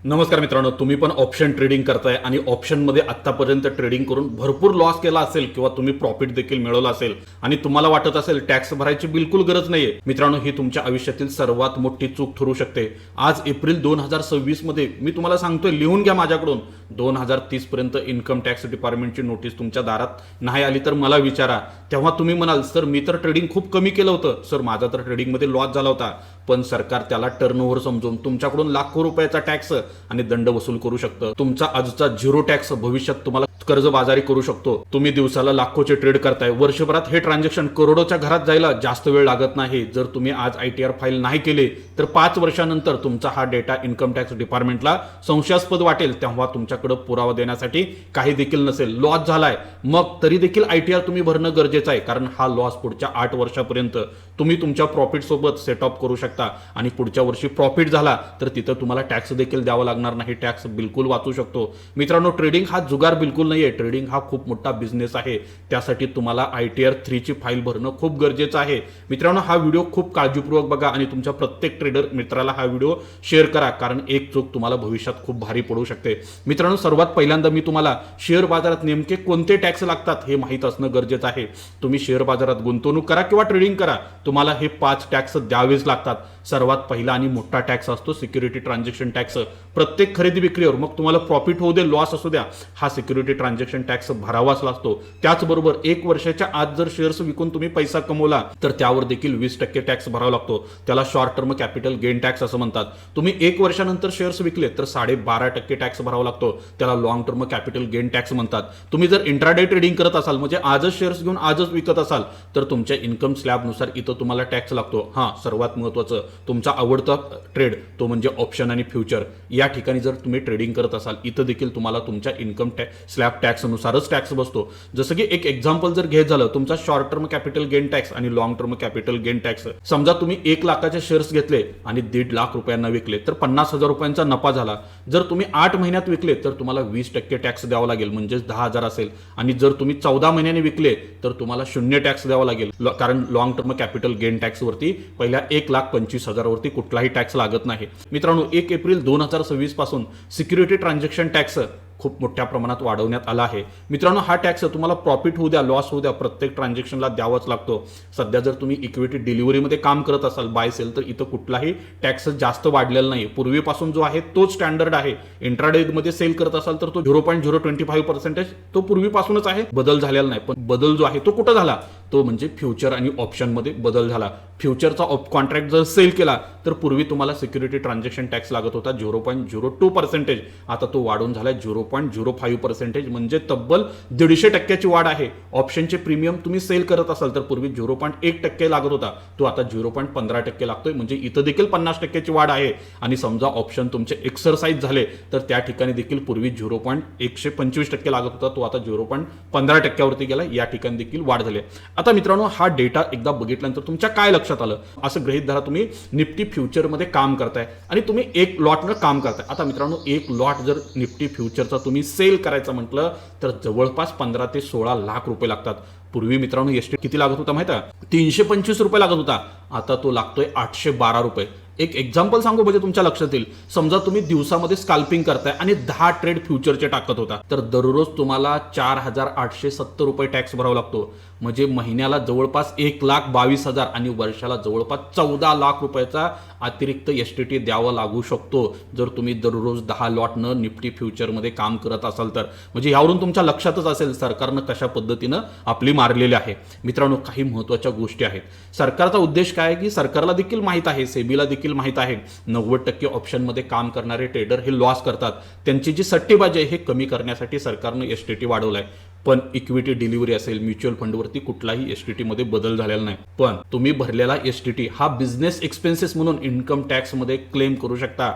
नमस्कार मित्रांनो, तुम्ही पण ऑप्शन ट्रेडिंग करताय आणि ऑप्शनमध्ये आत्तापर्यंत ट्रेडिंग करून भरपूर लॉस केला असेल किंवा तुम्ही प्रॉफिट देखील मिळवला असेल आणि तुम्हाला वाटत असेल टॅक्स भरायची बिलकुल गरज नाहीये. मित्रांनो, ही तुमच्या आयुष्यातील सर्वात मोठी चूक ठरू शकते. आज एप्रिल 2026 मध्ये मी तुम्हाला सांगतोय, लिहून घ्या माझ्याकडून, 2030 पर्यंत इन्कम टॅक्स डिपार्टमेंटची नोटीस तुमच्या दारात नाही आली तर मला विचारा. तेव्हा तुम्ही म्हणाल, सर मी तर ट्रेडिंग खूप कमी केलं होतं, सर माझा तर ट्रेडिंगमध्ये लॉस झाला होता, पण सरकार त्याला टर्नओव्हर समजून तुमच्याकडून लाखो रुपयाचा टॅक्स आणि दंड वसूल करू शकतं. तुमचा आजचा झिरो टॅक्स भविष्यात तुम्हाला कर्जबाजारी करू शकतो. तुम्ही दिवसाला लाखोचे ट्रेड करताय, वर्षभरात हे ट्रान्झॅक्शन करोडोच्या घरात जायला जास्त वेळ लागत नाही. जर तुम्ही आज ITR फाईल नाही केले तर 5 वर्षानंतर तुमचा हा डेटा इन्कम टॅक्स डिपार्टमेंटला संशयास्पद वाटेल. तेव्हा तुमच्याकडे पुरावा देण्यासाठी काही देखील नसेल. लॉस झालाय मग तरी देखील ITR तुम्ही भरणं गरजेचं आहे, कारण हा लॉस पुढच्या 8 वर्षापर्यंत तुम्ही तुमच्या प्रॉफिट सोबत सेट ऑफ करू शकता आणि पुढच्या वर्षी प्रॉफिट झाला तर तिथं तुम्हाला टॅक्स देखील द्यावा लागणार नाही. टॅक्स बिलकुल वाचू शकतो. मित्रांनो, ट्रेडिंग हा जुगार बिलकुल नाहीये. ट्रेडिंग हा खूप मोठा बिझनेस आहे. त्यासाठी तुम्हाला ITR 3 ची फाईल भरणं खूप गरजेचं आहे. मित्रांनो, हा व्हिडिओ खूप काळजीपूर्वक बघा आणि तुमच्या प्रत्येक ट्रेडर मित्राला हा व्हिडिओ शेअर करा, कारण एक चूक तुम्हाला भविष्यात खूप भारी पडू शकते. मित्रांनो, सर्वात पहिल्यांदा मी तुम्हाला शेअर बाजारात नेमके कोणते टॅक्स लागतात हे माहीत असणं गरजेचं आहे. तुम्ही शेअर बाजारात गुंतवणूक करा किंवा ट्रेडिंग करा, तुम्हाला हे 5 टॅक्स द्यावेच लागतात. सर्वात पहिला आणि मोठा टॅक्स असतो सिक्युरिटी ट्रान्झॅक्शन टॅक्स. प्रत्येक खरेदी विक्रीवर, मग तुम्हाला प्रॉफिट होऊ दे लॉस असू द्या, हा सिक्युरिटी ट्रान्झॅक्शन टॅक्स भरावाच लागतो. त्याचबरोबर 1 वर्षाच्या आत जर शेअर्स विकून तुम्ही पैसा कमवला तर त्यावर देखील 20% टॅक्स भरावा लागतो. त्याला short term capital gain tax असं म्हणतात. तुम्ही 1 वर्षानंतर शेअर्स विकले तर 12.5% टॅक्स भरावा लागतो. त्याला long term capital gain tax म्हणतात. तुम्ही जर इंट्राडे ट्रेडिंग करत असाल, म्हणजे आजच शेअर्स घेऊन आजच विकत असाल, तर तुमच्या इन्कम स्लॅबनुसार इथं तुम्हाला टॅक्स लागतो. हां, सर्वात महत्त्वाचं, तुमचा आवडता ट्रेड तो म्हणजे ऑप्शन आणि फ्युचर. या ठिकाणी जर तुम्ही ट्रेडिंग करत असाल, इथं देखील तुम्हाला तुमच्या इन्कम स्लॅब टॅक्सनुसारच टॅक्स बसतो. जसं की एक एक्झाम्पल जर घ्यायचं झालं, तुमचा short term capital gain tax आणि long term capital gain tax. समजा तुम्ही 1 लाखाचे शेअर्स घेतले आणि 1.5 लाख रुपयांना विकले तर 50,000 रुपयांचा नफा झाला. जर तुम्ही 8 महिन्यात विकले तर तुम्हाला 20% टॅक्स द्यावा लागेल, म्हणजे 10,000 असेल. आणि जर तुम्ही 14 महिन्याने विकले तर तुम्हाला 0 टॅक्स द्यावा लागेल, कारण long term capital gain tax वरती पहिल्या 1,25,000 वरती कुठलाही टॅक्स लागत नाही. मित्रांनो, 1 एप्रिल 2026 पासून सिक्युरिटी ट्रान्झॅक्शन टॅक्स खूप मोठ्या प्रमाणात वाढवण्यात आला आहे. मित्रांनो, हा टॅक्स तुम्हाला प्रॉफिट होऊ द्या लॉस होऊ द्या प्रत्येक ट्रान्झॅक्शनला द्यावाच लागतो. सध्या जर तुम्ही इक्विटी डिलिव्हरीमध्ये काम करत असाल, बाय सेल, तर इथं कुठलाही टॅक्स जास्त वाढलेला नाही. पूर्वीपासून जो आहे तोच स्टँडर्ड आहे. इंट्राडेमध्ये सेल करत असाल तर तो 0.025% तो पूर्वीपासूनच आहे, बदल झालेला नाही. पण बदल जो आहे तो कुठं झाला, तो म्हणजे फ्युचर आणि ऑप्शनमध्ये बदल झाला. फ्युचरचा कॉन्ट्रॅक्ट जर सेल केला तर पूर्वी तुम्हाला सिक्युरिटी ट्रान्झॅक्शन टॅक्स लागत होता 0.02%. आता तो वाढून झाला 0.05%, म्हणजे तब्बल 150% वाढ आहे. ऑप्शनचे प्रीमियम तुम्ही सेल करत असाल तर पूर्वी 0.1% लागत होता, तो आता 0.15% लागतोय, म्हणजे इथं देखील 50% वाढ आहे. आणि समजा ऑप्शन तुमचे एक्सरसाइज झाले तर त्या ठिकाणी देखील पूर्वी 0.125% लागत होता, तो आता 0.15% वरती गेला. या ठिकाणी देखील वाढ झाली. आता मित्रांनो, हा डेटा एकदा बघितल्यानंतर तुमच्या काय लक्षात आलं, असं गृहीत धरा तुम्ही निफ्टी फ्युचरमध्ये काम करताय आणि तुम्ही 1 लॉटनं काम करताय. आता मित्रांनो, 1 लॉट जर निफ्टी फ्युचरचा तुम्ही सेल करायचं म्हटलं तर जवळपास 15 ते 16 लाख रुपये लागतात. पूर्वी मित्रांनो एसटी किती लागत होता माहिती आहे, 325 रुपये लागत होता, आता तो लागतोय 812 रुपये. एक एक्झाम्पल सांगू म्हणजे तुमच्या लक्षात येईल. समजा तुम्ही दिवसामध्ये स्कॅल्पिंग करताय आणि 10 ट्रेड फ्युचरचे टाकत होता, तर दररोज तुम्हाला 4,870 रुपये टॅक्स भरावा लागतो. म्हणजे महिन्याला जवळपास 1,22,000 आणि वर्षाला जवळपास 14 लाख रुपयाचा अतिरिक्त STT द्यावा लागू शकतो, जर तुम्ही दररोज 10 लॉटनं निफ्टी फ्युचरमध्ये काम करत असाल तर. म्हणजे यावरून तुमच्या लक्षातच असेल सरकारनं कशा पद्धतीनं आपली मारलेली आहे. मित्रांनो, काही महत्त्वाच्या गोष्टी आहेत. सरकारचा उद्देश काय आहे की सरकारला देखील माहीत आहे, सेबीला देखील माहीत आहे, 90% ऑप्शनमध्ये काम करणारे ट्रेडर हे लॉस करतात. त्यांची जी सट्टेबाजी आहे हे कमी करण्यासाठी सरकारनं STT वाढवलाय. पण इक्विटी डिलिव्हरी असेल, म्युच्युअल फंडवरती कुठलाही STT मध्ये बदल झालेला नाही. पण तुम्ही भरलेला STT हा बिझनेस एक्सपेन्सेस म्हणून इन्कम टॅक्समध्ये क्लेम करू शकता,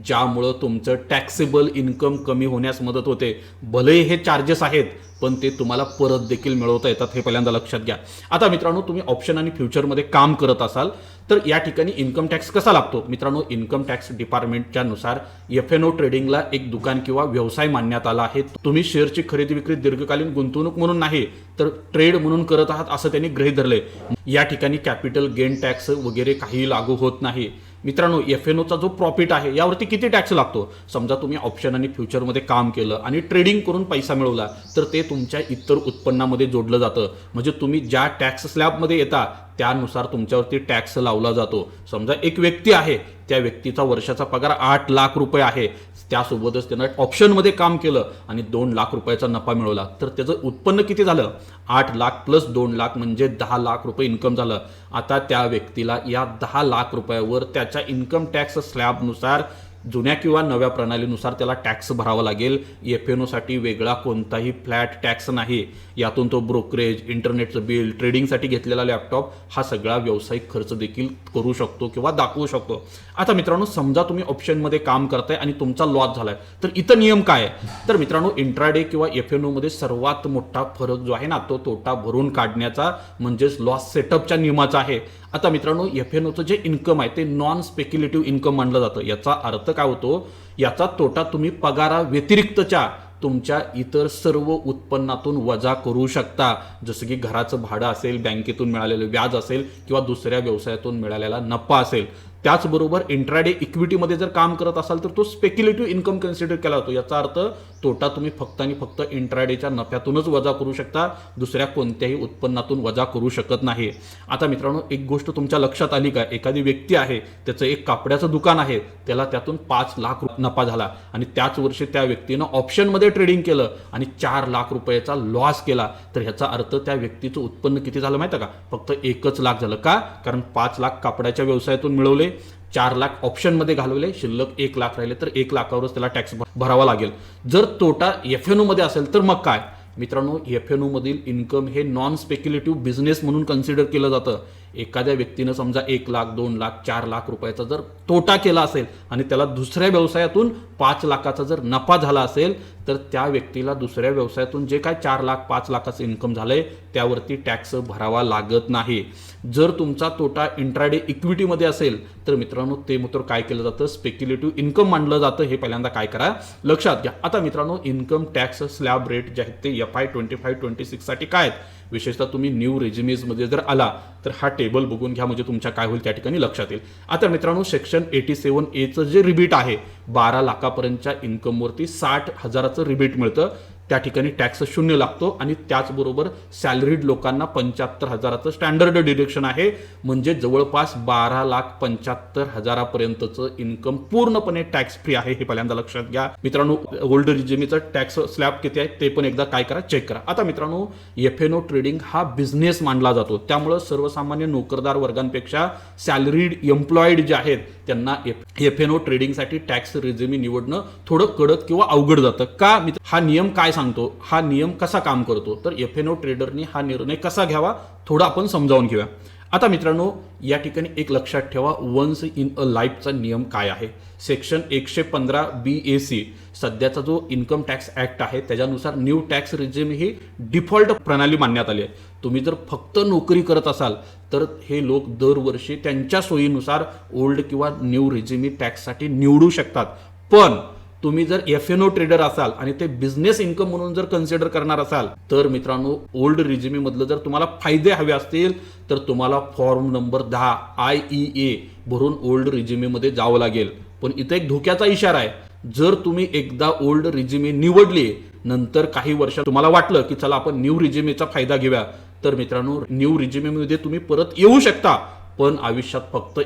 ज्यामुळं तुमचं टॅक्सेबल इन्कम कमी होण्यास मदत होते. भले हे चार्जेस आहेत पण ते तुम्हाला परत देखील मिळवता येतात, हे पहिल्यांदा लक्षात घ्या. आता मित्रांनो, तुम्ही ऑप्शन आणि फ्युचरमध्ये काम करत असाल तर या ठिकाणी इन्कम टॅक्स कसा लागतो. मित्रांनो, इन्कम टॅक्स डिपार्टमेंटच्या नुसार FNO ट्रेडिंगला एक दुकान किंवा व्यवसाय मानण्यात आला आहे. तुम्ही शेअरची खरेदी विक्री दीर्घकालीन गुंतवणूक म्हणून नाही तर ट्रेड म्हणून करत आहात असं त्यांनी गृहीत धरलंय. या ठिकाणी कॅपिटल गेन टॅक्स वगैरे काही लागू होत नाही. मित्रांनो, एफएनओचा जो प्रॉफिट आहे यावरती किती टॅक्स लागतो? समजा तुम्ही ऑप्शन आणि फ्युचरमध्ये काम केलं आणि ट्रेडिंग करून पैसा मिळवला तर ते तुमच्या इतर उत्पन्नामध्ये जोडलं जातं. म्हणजे तुम्ही ज्या टॅक्स स्लॅबमध्ये येता त्यानुसार तुमच्यावरती टॅक्स लावला जातो. समजा एक व्यक्ती आहे, त्या व्यक्तीचा वर्षाचा पगार 8 लाख रुपये आहे, त्यासोबतच त्यानं ऑप्शनमध्ये काम केलं आणि 2 लाख रुपयाचा नफा मिळवला तर त्याचं उत्पन्न किती झालं? 8 लाख प्लस 2 लाख म्हणजे 10 लाख रुपये इन्कम झालं. आता त्या व्यक्तीला या 10 लाख रुपयावर त्याच्या इन्कम टॅक्स स्लॅबनुसार जुन्या किंवा नव्या प्रणालीनुसार त्याला टॅक्स भरावा लागेल. एफएनओसाठी वेगळा कोणताही फ्लॅट टॅक्स नाही. यातून तो ब्रोकरेज, इंटरनेटचं बिल, ट्रेडिंगसाठी घेतलेला लॅपटॉप हा सगळा व्यावसायिक खर्च देखील करू शकतो किंवा दाखवू शकतो. आता मित्रांनो, समजा तुम्ही ऑप्शनमध्ये काम करताय आणि तुमचा लॉस झालाय तर इथं नियम काय आहे? तर मित्रांनो, इंट्राडे किंवा एफएनओमध्ये सर्वात मोठा फरक जो आहे ना तो तोटा भरून काढण्याचा म्हणजेच लॉस सेटअपच्या नियमाचा आहे. आता मित्रांनो, एफएनओचं जे इन्कम आहे ते नॉन स्पेक्युलेटिव्ह इन्कम मानलं जातं. याचा अर्थ काय होतो? याचा तोटा तुम्ही पगारा व्यतिरिक्तच्या तुमच्या इतर सर्व उत्पन्नातून वजा करू शकता. जसं की घराचं भाडं असेल, बँकेतून मिळालेलं व्याज असेल किंवा दुसऱ्या व्यवसायातून मिळालेला नफा असेल. त्याचबरोबर इंट्राडे इक्विटीमध्ये जर काम करत असाल तर तो स्पेक्युलेटिव्ह इन्कम कन्सिडर केला जातो. याचा अर्थ तोटा तुम्ही फक्त आणि फक्त इंट्राडेच्या नफ्यातूनच वजा करू शकता, दुसऱ्या कोणत्याही उत्पन्नातून वजा करू शकत नाही. आता मित्रांनो, एक गोष्ट तुमच्या लक्षात आली का? एखादी व्यक्ती आहे, त्याचं एक कापड्याचं दुकान आहे, त्याला त्यातून 5 लाख नफा झाला आणि त्याच वर्षी त्या व्यक्तीनं ऑप्शनमध्ये ट्रेडिंग केलं आणि 4 लाख रुपयाचा लॉस केला तर ह्याचा अर्थ त्या व्यक्तीचं उत्पन्न किती झालं माहिती का? फक्त 1 लाख झालं. का? कारण 5 लाख कापडाच्या व्यवसायातून मिळवले, 4 लाख ऑप्शनमध्ये घालवले, शिल्लक 1 लाख राहिले तर 1 लाखावरच त्याला टॅक्स भरावा लागेल. जर तोटा एफएनओ मध्ये असेल तर मग काय? मित्रांनो, एफएनओ मधील इन्कम हे नॉन स्पेक्युलेटिव्ह बिझनेस म्हणून कन्सिडर केलं जातं. एखाद्या व्यक्तीनं समजा 1 लाख, 2 लाख, 4 लाख रुपयाचा जर तोटा केला असेल आणि त्याला दुसऱ्या व्यवसायातून 5 लाखाचा जर नफा झाला असेल तर त्या व्यक्तीला दुसऱ्या व्यवसायातून जे काय 4 लाख, 5 लाखाचं इन्कम झालंय त्यावरती टॅक्स भरावा लागत नाही. जर तुमचा तोटा इंट्राडे इक्विटीमध्ये असेल तर मित्रांनो, ते मात्र काय केलं जातं? स्पेक्युलेटिव्ह इन्कम मानलं जातं. हे पहिल्यांदा काय करा, लक्षात घ्या. आता मित्रांनो, इन्कम टॅक्स स्लॅब रेट जे आहेत ते FI 25-26 साठी काय आहेत? विशेषतः तुम्ही न्यू रेजिमेजमध्ये जर आला तर हा टेबल बघून घ्या, म्हणजे तुमच्या काय होईल त्या ठिकाणी लक्षात येईल. आता मित्रांनो, सेक्शन 87A जे रिबीट आहे 12 लाखापर्यंतच्या इन्कमवरती 60,000चं रिबीट मिळतं. त्या ठिकाणी टॅक्स 0 लागतो आणि त्याचबरोबर सॅलरीड लोकांना 75,000चं स्टँडर्ड डिडक्शन आहे. म्हणजे जवळपास 12,75,000पर्यंतचं इन्कम पूर्णपणे टॅक्स फ्री आहे. हे पहिल्यांदा लक्षात घ्या. मित्रांनो, ओल्ड रिजिमीचं टॅक्स स्लॅब किती आहे ते पण एकदा काय करा, चेक करा. आता मित्रांनो, एफएनओ ट्रेडिंग हा बिझनेस मानला जातो. त्यामुळे सर्वसामान्य नोकरदार वर्गांपेक्षा सॅलरीड एम्प्लॉईड जे आहेत त्यांना एफएनओ ट्रेडिंगसाठी टॅक्स रेजिमी निवडणं थोडं कडक किंवा अवघड जातं. का? हा नियम काय सांगतो? हा नियम कसा काम करतो? तर एफएनओ ट्रेडरनी हा निर्णय कसा घ्यावा थोडा आपण समजावून घेऊया. आता मित्रांनो, या ठिकाणी एक लक्षात ठेवा, वन्स इन अ लाईफचा नियम काय आहे. सेक्शन 115BAC सध्याचा जो इन्कम टॅक्स ऍक्ट आहे त्याच्यानुसार न्यू टॅक्स रिजिम ही डिफॉल्ट प्रणाली मानण्यात आली आहे. तुम्ही जर फक्त नोकरी करत असाल तर हे लोक दरवर्षी त्यांच्या सोयीनुसार ओल्ड किंवा न्यू रिजिमी टॅक्ससाठी निवडू शकतात. पण तुम्ही जर एफएनओ ट्रेडर असाल आणि ते बिझनेस इन्कम म्हणून जर कन्सिडर करणार असाल तर मित्रांनो, ओल्ड रिजिमी मधलं जर तुम्हाला फायदे हवे असतील तर तुम्हाला फॉर्म नंबर 10 IEA भरून ओल्ड रिजिमीमध्ये जावं लागेल. पण इथे एक धोक्याचा इशारा आहे. जर तुम्ही एकदा ओल्ड रिजिमी निवडली, नंतर काही वर्षात तुम्हाला वाटलं की चला आपण न्यू रिजिमीचा फायदा घेऊया, तर मित्रांनो, न्यू रिजिमीमध्ये तुम्ही परत येऊ शकता. पण आयुष्यात फक्त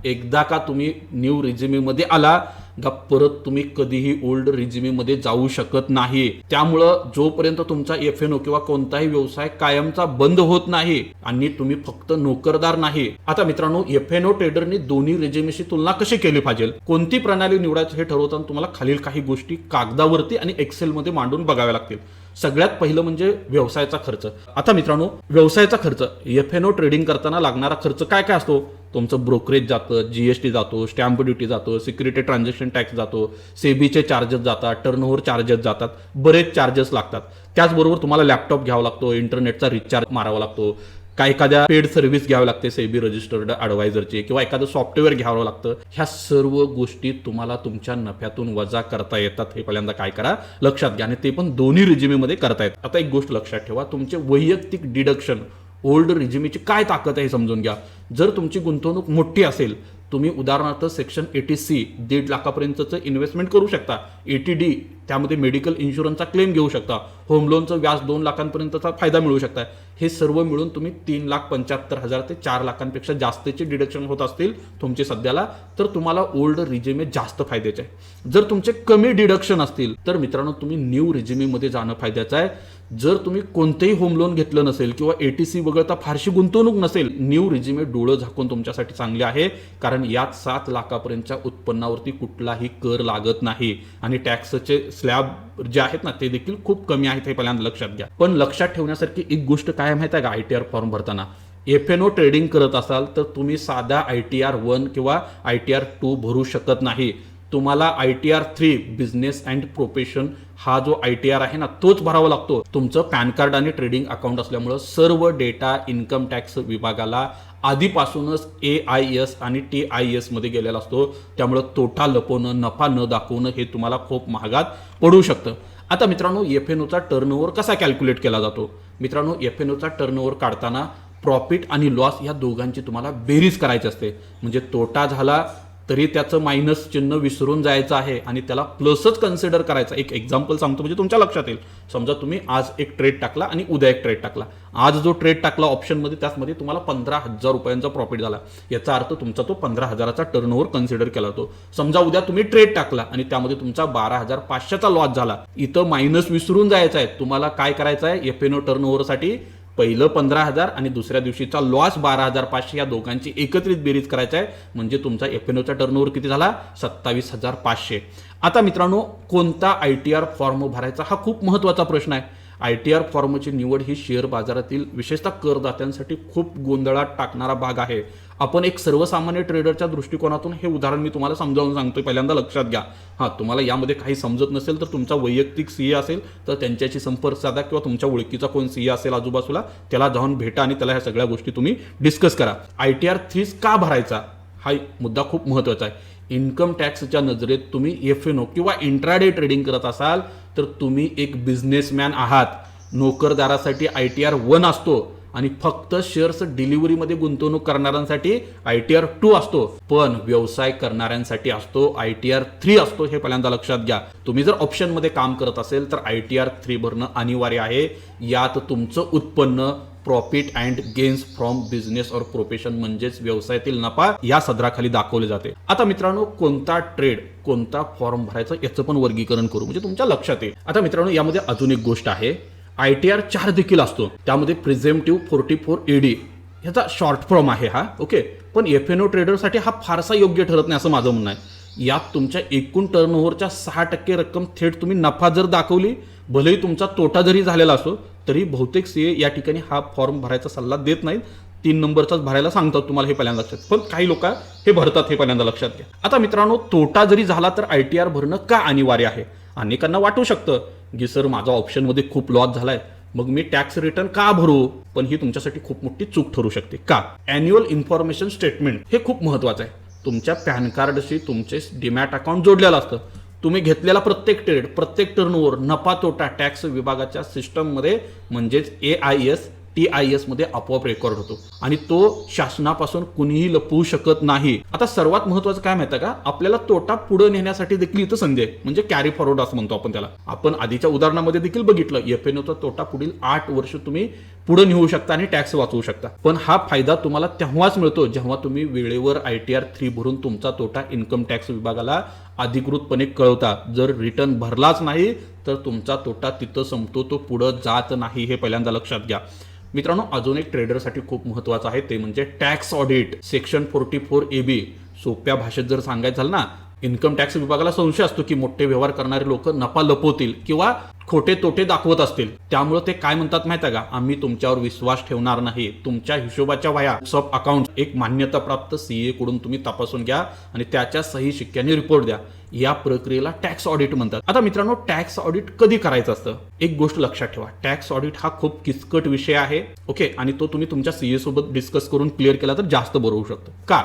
एकदा का तुम्ही न्यू रिजिमीमध्ये आला का परत तुम्ही कधीही ओल्ड रिजिमीमध्ये जाऊ शकत नाही. त्यामुळं जोपर्यंत तुमचा एफएनओ किंवा कोणताही व्यवसाय कायमचा बंद होत नाही आणि तुम्ही फक्त नोकरदार नाही. आता मित्रांनो, एफएनओ ट्रेडरनी दोन्ही रिजिमीशी तुलना कशी केली पाहिजे, कोणती प्रणाली निवडायची हे ठरवताना तुम्हाला खालील काही गोष्टी कागदावरती आणि एक्सेलमध्ये मांडून बघाव्या लागतील. सगळ्यात पहिलं म्हणजे व्यवसायाचा खर्च. आता मित्रांनो, व्यवसायाचा खर्च, एफएनओ ट्रेडिंग करताना लागणारा खर्च काय काय असतो? तुमचं ब्रोकरेज जातं, जीएसटी जातो, स्टॅम्प ड्युटी जातो, सिक्युरिटी ट्रान्झॅक्शन टॅक्स जातो, सेबीचे चार्जेस जातात, टर्नओव्हर चार्जेस जातात, बरेच चार्जेस लागतात. त्याचबरोबर तुम्हाला लॅपटॉप घ्यावा लागतो, इंटरनेटचा रिचार्ज मारावा लागतो, काय एखाद्या पेड सर्व्हिस घ्यावी लागते सेबी रजिस्टर्ड ॲडवायझरची, किंवा एखादं सॉफ्टवेअर घ्यावं लागतं. ह्या सर्व गोष्टी तुम्हाला तुमच्या नफ्यातून वजा करता येतात. हे पहिल्यांदा काय करा, लक्षात घ्या. आणि ते पण दोन्ही रिजिमीमध्ये करता येतात. आता एक गोष्ट लक्षात ठेवा, तुमचे वैयक्तिक डिडक्शन ओल्ड रिजिमीची काय ताकद आहे हे समजून घ्या. जर तुमची गुंतवणूक मोठी असेल तुम्ही उदाहरणार्थ सेक्शन 80C 1.5 लाखापर्यंतचं इन्व्हेस्टमेंट करू शकता. 80D त्यामध्ये मेडिकल इन्शुरन्सचा क्लेम घेऊ शकता. होम लोनचं व्याज 2 लाखांपर्यंतचा फायदा मिळू शकता. हे सर्व मिळून तुम्ही 3,75,000 ते 4 लाखांपेक्षा जास्तचे डिडक्शन होत असतील तुमचे सध्याला, तर तुम्हाला ओल्ड रिझ्युमे जास्त फायद्याचे आहे. जर तुमचे कमी डिडक्शन असतील तर मित्रांनो तुम्ही न्यू रिझ्युमेमध्ये जाणं फायद्याचं आहे. जर तुम्ही कोणतेही होम लोन घेतलं नसेल किंवा 80C वगळता फारशी गुंतवणूक नसेल, न्यू रिझ्युमे डोळं झाकून तुमच्यासाठी चांगले आहे. कारण यात 7 लाखापर्यंतच्या उत्पन्नावरती कुठलाही कर लागत नाही आणि टॅक्सचे स्लॅब जे आहेत ना ते देखील खूप कमी आहेत, हे पहिल्यांदा लक्षात घ्या. पण लक्षात ठेवण्यासारखी एक गोष्ट काय माहिती आहे का, ITR फॉर्म भरताना FNO ट्रेडिंग करत असाल तर तुम्ही साधा ITR 1 किंवा ITR 2 भरू शकत नाही. तुम्हाला ITR 3 बिझनेस अँड प्रोफेशन हा जो ITR आहे ना तोच भरावा लागतो. तुमचं पॅन कार्ड आणि ट्रेडिंग अकाउंट असल्यामुळं सर्व डेटा इन्कम टॅक्स विभागाला आधीपासूनच AIS आणि TIS मध्ये गेलेला असतो. त्यामुळं तोटा लपवणं, नफा न दाखवणं हे तुम्हाला खूप महागात पडू शकतं. आता मित्रांनो FNOचा टर्नओव्हर कसा कॅल्क्युलेट केला जातो? मित्रांनो FNOचा टर्नओव्हर काढताना प्रॉफिट आणि लॉस या दोघांची तुम्हाला बेरीज करायची असते. म्हणजे तोटा झाला तरी त्याचं मायनस चिन्ह विसरून जायचं आहे आणि त्याला प्लसच कन्सिडर करायचं. एक एक्झाम्पल सांगतो म्हणजे तुमच्या लक्षात येईल. समजा तुम्ही आज एक ट्रेड टाकला आणि उद्या एक ट्रेड टाकला. आज जो ट्रेड टाकला ऑप्शनमध्ये त्यामध्ये तुम्हाला 15,000 रुपयांचा प्रॉफिट झाला. याचा अर्थ तुमचा तो 15,000चा टर्नओव्हर कन्सिडर केला जातो. समजा उद्या तुम्ही ट्रेड टाकला आणि त्यामध्ये तुमचा 12,500चा लॉस झाला. इथं मायनस विसरून जायचं आहे. तुम्हाला काय करायचं आहे, FNO टर्नओव्हरसाठी पहिलं 15,000 आणि दुसऱ्या दिवशीचा लॉस 12,500 या दोघांची एकत्रित बेरीज करायचा आहे. म्हणजे तुमचा FNOचा टर्नओव्हर किती झाला, 27,500. आता मित्रांनो कोणता ITR फॉर्म भरायचा हा खूप महत्त्वाचा प्रश्न आहे. ITR फॉर्मची निवड ही शेअर बाजारातील विशेषतः करदात्यांसाठी खूप गोंधळात टाकणारा भाग आहे. आपण एक सर्वसामान्य ट्रेडरच्या दृष्टिकोनातून हे उदाहरण मी तुम्हाला समजावून सांगतोय, पहिल्यांदा लक्षात घ्या. तुम्हाला यामध्ये काही समजत नसेल तर तुमचा वैयक्तिक CA असेल तर त्यांच्याशी संपर्क साधा किंवा तुमच्या ओळखीचा कोण CA असेल आजूबाजूला त्याला जाऊन भेटा आणि त्याला ह्या सगळ्या गोष्टी तुम्ही डिस्कस करा. ITR 3 का भरायचा हा मुद्दा खूप महत्त्वाचा आहे. इन्कम टॅक्सच्या नजरेत तुम्ही FNO किंवा इंट्राडे ट्रेडिंग करत असाल तर तुम्ही एक बिझनेसमॅन आहात. नोकरदारासाठी ITR 1 असतो आणि फक्त शेअर्स डिलिव्हरीमध्ये गुंतवणूक करणाऱ्यांसाठी ITR 2 असतो. पण व्यवसाय करणाऱ्यांसाठी असतो ITR 3 असतो. हे पहिल्यांदा लक्षात घ्या. तुम्ही जर ऑप्शनमध्ये काम करत असेल तर ITR 3 भरणं अनिवार्य आहे. यात तुमचं उत्पन्न profit and gains from business और प्रोफेशन म्हणजेच व्यवसायातील नफा या सदराखाली दाखवले जाते. आता मित्रांनो कोणता ट्रेड कोणता फॉर्म भरायचं याचं पण वर्गीकरण करू म्हणजे तुमच्या लक्षात येईल. आता मित्रांनो यामध्ये अजून एक गोष्ट आहे. ITR 4 देखील असतो. त्यामध्ये प्रिझेम्प्टिव्ह 44AD ह्याचा शॉर्ट फॉर्म आहे हा. ओके, पण FNO ट्रेडरसाठी हा फारसा योग्य ठरत नाही असं माझं म्हणणं आहे. यात तुमच्या एकूण टर्नओव्हरच्या 6% रक्कम थेट तुम्ही नफा जर दाखवली, भलेही तुमचा तोटा जरी झालेला असो तरी बहुतेक CA या ठिकाणी हा फॉर्म भरायचा सल्ला देत नाहीत. 3 नंबरचाच भरायला सांगतात तुम्हाला, हे पहिल्यांदा लक्षात. पण काही लोक हे भरतात, हे पहिल्यांदा लक्षात घ्या. आता मित्रांनो तोटा जरी झाला तर ITR भरणं का अनिवार्य आहे? अनेकांना वाटू शकतं की सर माझा ऑप्शनमध्ये खूप लॉस झालाय, मग मी टॅक्स रिटर्न का भरू? पण ही तुमच्यासाठी खूप मोठी चूक ठरू शकते. का? अॅन्युअल इन्फॉर्मेशन स्टेटमेंट हे खूप महत्त्वाचं आहे. तुमच्या पॅन कार्डशी तुमचे डीमॅट अकाउंट जोडलेलं असतं. तुम्ही घेतलेला प्रत्येक ट्रेड, प्रत्येक टर्नओव्हर, नफा तोटा टॅक्स विभागाच्या सिस्टममध्ये म्हणजेच AIS TIS मध्ये आपोआप रेकॉर्ड होतो आणि तो शासनापासून कुणीही लपवू शकत नाही. आता सर्वात महत्त्वाचं काय माहिती का, आपल्याला तोटा पुढे नेण्यासाठी देखील इथं संधी आहे. म्हणजे कॅरी फॉरवर्ड असं म्हणतो आपण त्याला. आपण आधीच्या उदाहरणामध्ये देखील बघितलं FNOचा तोटा पुढील 8 वर्ष तुम्ही पुढे नेऊ शकता आणि टॅक्स वाचवू शकता. पण हा फायदा तुम्हाला तेव्हाच मिळतो जेव्हा तुम्ही वेळेवर ITR 3 भरून तुमचा तोटा इन्कम टॅक्स विभागाला अधिकृतपणे कळवता. जर रिटर्न भरलाच नाही तर तुमचा तोटा तिथं संपतो, तो पुढे जात नाही. हे पहिल्यांदा लक्षात घ्या. मित्रांनो अजून एक ट्रेडरसाठी खूप महत्त्वाचं आहे ते म्हणजे टॅक्स ऑडिट. सेक्शन 44AB सोप्या भाषेत जर सांगायचं झालं ना, इन्कम टॅक्स विभागाला संशय असतो की मोठे व्यवहार करणारे लोक नफा लपवतील किंवा खोटे तोटे दाखवत असतील. त्यामुळे ते काय म्हणतात माहिती आहे का, आम्ही तुमच्यावर विश्वास ठेवणार नाही. तुमच्या हिशोबाच्या वह्या सब अकाउंट एक मान्यताप्राप्त CA कडून तुम्ही तपासून घ्या आणि त्याच्या सही शिक्क्याने रिपोर्ट द्या. या प्रक्रियेला टॅक्स ऑडिट म्हणतात. आता मित्रांनो टॅक्स ऑडिट कधी करायचं असतं? एक गोष्ट लक्षात ठेवा, टॅक्स ऑडिट हा खूप किचकट विषय आहे. ओके, आणि तो तुम्ही तुमच्या CA सोबत डिस्कस करून क्लिअर केला तर जास्त बरं होऊ शकतं. का?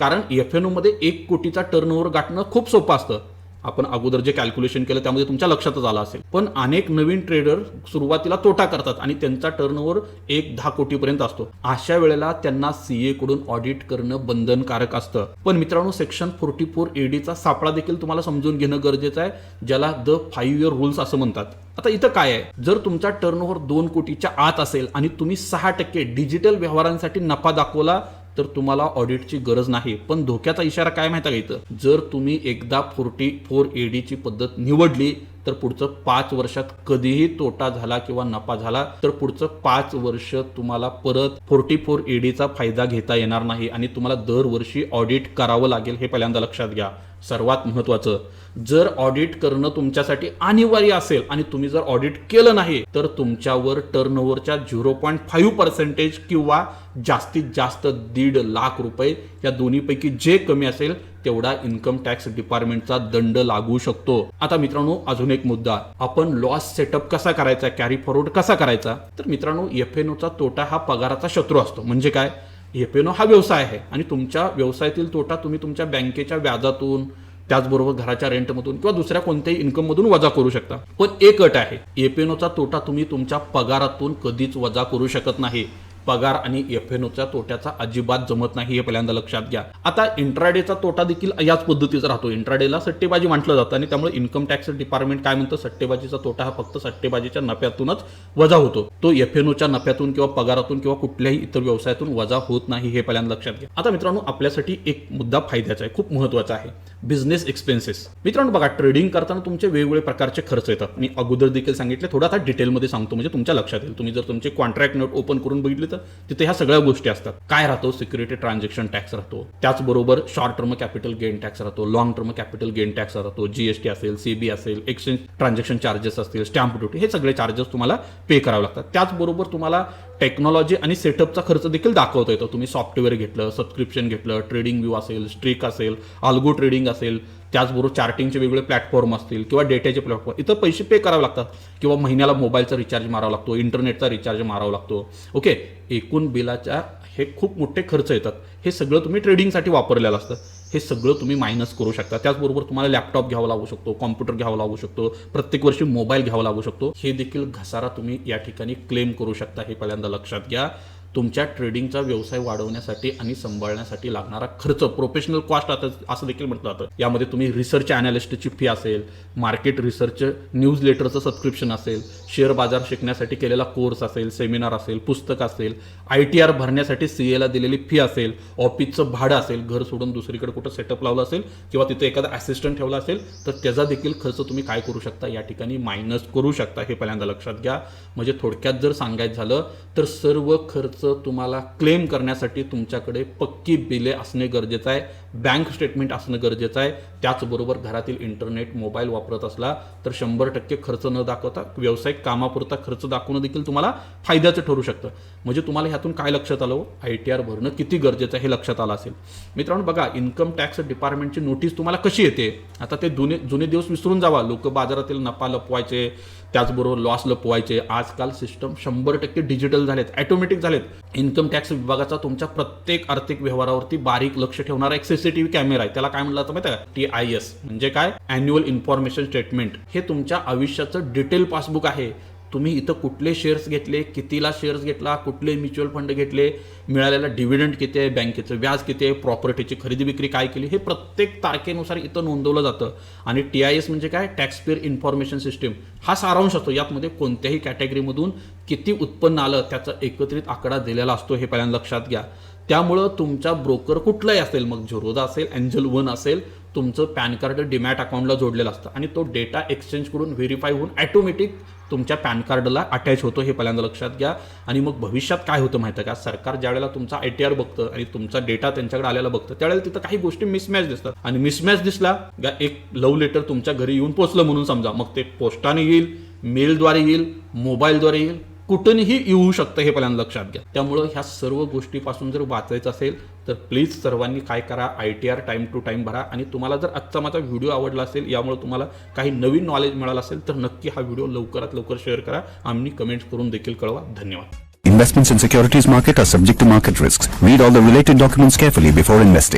कारण FNO मध्ये 1 कोटीचा टर्नओव्हर गाठणं खूप सोपं असतं आपण अगोदर जे कॅल्क्युलेशन केलं त्यामध्ये तुमच्या लक्षातच आलं असेल. पण अनेक नवीन ट्रेडर सुरुवातीला तोटा करतात आणि त्यांचा टर्नओव्हर 1-10 कोटीपर्यंत असतो. अशा वेळेला त्यांना सीए कडून ऑडिट करणं बंधनकारक असतं. पण मित्रांनो, सेक्शन 44AD चा सापळा देखील तुम्हाला समजून घेणं गरजेचं आहे, ज्याला द 5 year रूल्स असं म्हणतात. आता इथं काय आहे, जर तुमचा टर्नओव्हर 2 कोटीच्या आत असेल आणि तुम्ही 6% डिजिटल व्यवहारांसाठी नफा दाखवला तर तुम्हाला ऑडिटची गरज नाही. पण धोक्याचा इशारा काय माहिती आहे का इथं, जर तुम्ही एकदा 44AD ची पद्धत निवडली तर पुढचं 5 वर्षात कधीही तोटा झाला किंवा नफा झाला तर पुढचं 5 वर्ष तुम्हाला परत 44AD चा फायदा घेता येणार नाही आणि तुम्हाला दरवर्षी ऑडिट करावं लागेल. हे पहिल्यांदा लक्षात घ्या. सर्वात महत्त्वाचं, जर ऑडिट करणं तुमच्यासाठी अनिवार्य असेल आणि तुम्ही जर ऑडिट केलं नाही तर तुमच्यावर टर्नओव्हरच्या 0.5% किंवा जास्तीत जास्त 1.5 लाख रुपये या दोन्हीपैकी जे कमी असेल तेवढा इन्कम टॅक्स डिपार्टमेंटचा दंड लागू शकतो. आता मित्रांनो, अजून एक मुद्दा, आपण लॉस सेटअप कसा करायचा, कॅरी फॉरवर्ड कसा करायचा. तर मित्रांनो, एफएनओचा तोटा हा पगाराचा शत्रू असतो. म्हणजे काय, एफएनओ हा व्यवसाय आहे आणि तुमच्या व्यवसायातील तोटा तुम्ही तुमच्या बँकेच्या व्याजातून, त्याचबरोबर घराच्या रेंटमधून किंवा दुसऱ्या कोणत्याही इन्कम मधून वजा करू शकता. पण एक अट आहे, एफएनओचा तोटा तुम्ही तुमच्या पगारातून कधीच वजा करू शकत नाही. पगार आणि एफएनओच्या तोट्याचा अजिबात जमत नाही, हे पहिल्यांदा लक्षात घ्या. आता इंट्राडेचा तोटा देखील याच पद्धतीचा राहतो. इंट्राडेला सट्टेबाजी म्हटलं जातं आणि त्यामुळे इन्कम टॅक्स डिपार्टमेंट काय म्हणतं, सट्टेबाजीचा तोटा हा फक्त सट्टेबाजीच्या नफ्यातूनच वजा होतो. तो एफएनओच्या नफ्यातून किंवा पगारातून किंवा कुठल्याही इतर व्यवसायातून वजा होत नाही, हे पहिल्यांदा लक्षात घ्या. आता मित्रांनो, आपल्यासाठी एक मुद्दा फायद्याचा आहे, खूप महत्त्वाचा आहे, बिझनेस एक्सपेन्सेस. मित्रांनो बघा, ट्रेडिंग करताना तुमचे वेगवेगळे प्रकारचे खर्च येतात. मी अगोदर देखील सांगितले, थोडा आता डिटेलमध्ये सांगतो म्हणजे तुमच्या लक्षात येईल. तुम्ही जर तुमचे कॉन्ट्रॅक्ट नोट ओपन करून बघितले तिथे ह्या सगळ्या गोष्टी असतात. काय राहतो, सिक्युरिटी ट्रान्झॅक्शन टॅक्स राहतो, त्याचबरोबर short term capital gain tax राहतो, long term capital gain tax राहतो, जीएसटी असेल, सीबी असेल, एक्सचेंज ट्रान्झॅक्शन चार्जेस असतील, स्टॅम्प ड्युटी, हे सगळे चार्जेस तुम्हाला पे करावे लागतात. त्याचबरोबर तुम्हाला टेक्नॉलॉजी आणि सेटअपचा खर्च देखील दाखवता येतो. तुम्ही सॉफ्टवेअर घेतलं, सबस्क्रिप्शन घेतलं, ट्रेडिंग व्यू असेल, स्ट्रीक असेल, अल्गो ट्रेडिंग असेल, त्याचबरोबर चार्टिंगचे वेगवेगळे प्लॅटफॉर्म असतील किंवा डेटाचे प्लॅटफॉर्म, इथं पैसे पे करावे लागतात किंवा महिन्याला मोबाईलचा रिचार्ज मारावा लागतो, इंटरनेटचा रिचार्ज मारावा लागतो. ओके, एकूण बिलाच्या हे खूप मोठे खर्च येतात. हे सगळं तुम्ही ट्रेडिंगसाठी वापरलेलं असतं. हे सगळं तुम्ही मायनस करू शकता. त्याचबरोबर तुम्हाला लॅपटॉप घ्यावा लागू शकतो, कॉम्प्युटर घ्यावा लागू शकतो, प्रत्येक वर्षी मोबाईल घ्यावा लागू शकतो. हे देखील घसारा तुम्ही या ठिकाणी क्लेम करू शकता, हे पहिल्यांदा लक्षात घ्या. तुमच्या ट्रेडिंगचा व्यवसाय वाढवण्यासाठी आणि सांभाळण्यासाठी लागणारा खर्च, प्रोफेशनल कॉस्ट असं देखील म्हटलं जातं. यामध्ये तुम्ही रिसर्च अॅनालिस्टची फी असेल, मार्केट रिसर्च न्यूज लेटरचं सबस्क्रिप्शन असेल, शेअर बाजार शिकण्यासाठी केलेला कोर्स असेल, सेमिनार असेल, पुस्तक असेल, ITR भरण्यासाठी सीएला दिलेली फी असेल, ऑफिसचं भाडं असेल, घर सोडून दुसरीकडे कुठं सेटअप लावलं असेल किंवा तिथे एखादा असिस्टंट ठेवला असेल तर त्याचा देखील खर्च तुम्ही काय करू शकता, या ठिकाणी मायनस करू शकता. हे पहिल्यांदा लक्षात घ्या. म्हणजे थोडक्यात जर सांगायचं झालं तर सर्व खर्च तुम्हाला क्लेम करण्यासाठी तुमच्याकडे पक्की बिले असणे गरजेचं आहे, बँक स्टेटमेंट असणं गरजेचं आहे. त्याचबरोबर घरातील इंटरनेट, मोबाईल वापरत असला तर 100% खर्च न दाखवता व्यावसायिक कामापुरता खर्च दाखवणं देखील तुम्हाला फायद्याचं ठरू शकतं. म्हणजे तुम्हाला ह्यातून काय लक्षात आलं, ITR भरणं किती गरजेचं आहे हे लक्षात आलं असेल. मित्रांनो बघा, इन्कम टॅक्स डिपार्टमेंटची नोटीस तुम्हाला कशी येते, आता ते जुने दिवस विसरून जावा. लोक बाजारातील नफा लपवायचे, त्याचबरोबर लॉस लपवायचे. आजकाल सिस्टम 100% डिजिटल झालेत, ऑटोमॅटिक झालेत. इन्कम टॅक्स विभागाचा तुमच्या प्रत्येक आर्थिक व्यवहारावरती बारीक लक्ष ठेवणारा एक CCTV कॅमेरा आहे. त्याला काय म्हणलं जातं माहिती आहे, TIS म्हणजे काय, अॅन्युअल इन्फॉर्मेशन स्टेटमेंट. हे तुमच्या आयुष्याचं डिटेल पासबुक आहे. तुम्ही इथं कुठले शेअर्स घेतले, कितीला शेअर्स घेतला, कुठले म्युच्युअल फंड घेतले, मिळालेला डिव्हिडंड किती आहे, बँकेचं व्याज किती आहे, प्रॉपर्टीची खरेदी विक्री काय केली, हे प्रत्येक तारखेनुसार इथं नोंदवलं जातं. आणि TIS म्हणजे काय, टॅक्स पेअर इन्फॉर्मेशन सिस्टीम, हा सारांश असतो. यामध्ये कोणत्याही कॅटेगरीमधून किती उत्पन्न आलं त्याचा एकत्रित आकडा दिलेला असतो, हे पहिल्यांदा लक्षात घ्या. त्यामुळं तुमचा ब्रोकर कुठलाही असेल, मग झिरोदा असेल, एंजल वन असेल, तुमचं पॅन कार्ड डीमॅट अकाउंटला जोडलेलं असतं आणि तो डेटा एक्सचेंज करून व्हेरीफाय होऊन ऑटोमॅटिक तुमच्या पॅन कार्डला अटॅच होतो, हे पहिल्यांदा लक्षात घ्या. आणि मग भविष्यात काय होतं माहिती आहे का, सरकार ज्यावेळेला तुमचा ITR बघतं आणि तुमचा डेटा त्यांच्याकडे आलेला बघतं त्यावेळेला तिथं काही गोष्टी मिसमॅच दिसतात. आणि मिसमॅच दिसला, एक लव्ह लेटर तुमच्या घरी येऊन पोचलं म्हणून समजा, मग ते पोस्टाने येईल, मेलद्वारे येईल, मोबाईलद्वारे येईल, कुठूनही येऊ शकतं, हे पहिल्यांदा लक्षात घ्या. त्यामुळं ह्या सर्व गोष्टीपासून जर वाचायचं असेल तर प्लीज सर्वांनी काय करा, ITR टाइम टू टाइम भरा. आणि तुम्हाला जर आजचा माझा व्हिडिओ आवडला असेल, यामुळे तुम्हाला काही नवीन नॉलेज मिळालं असेल तर नक्की हा व्हिडिओ लवकरात लवकर शेअर करा. आम्ही कमेंट्स करून देखील कळवा. धन्यवाद. Investments in securities market are subject to market risks. Read all the related documents carefully before investing.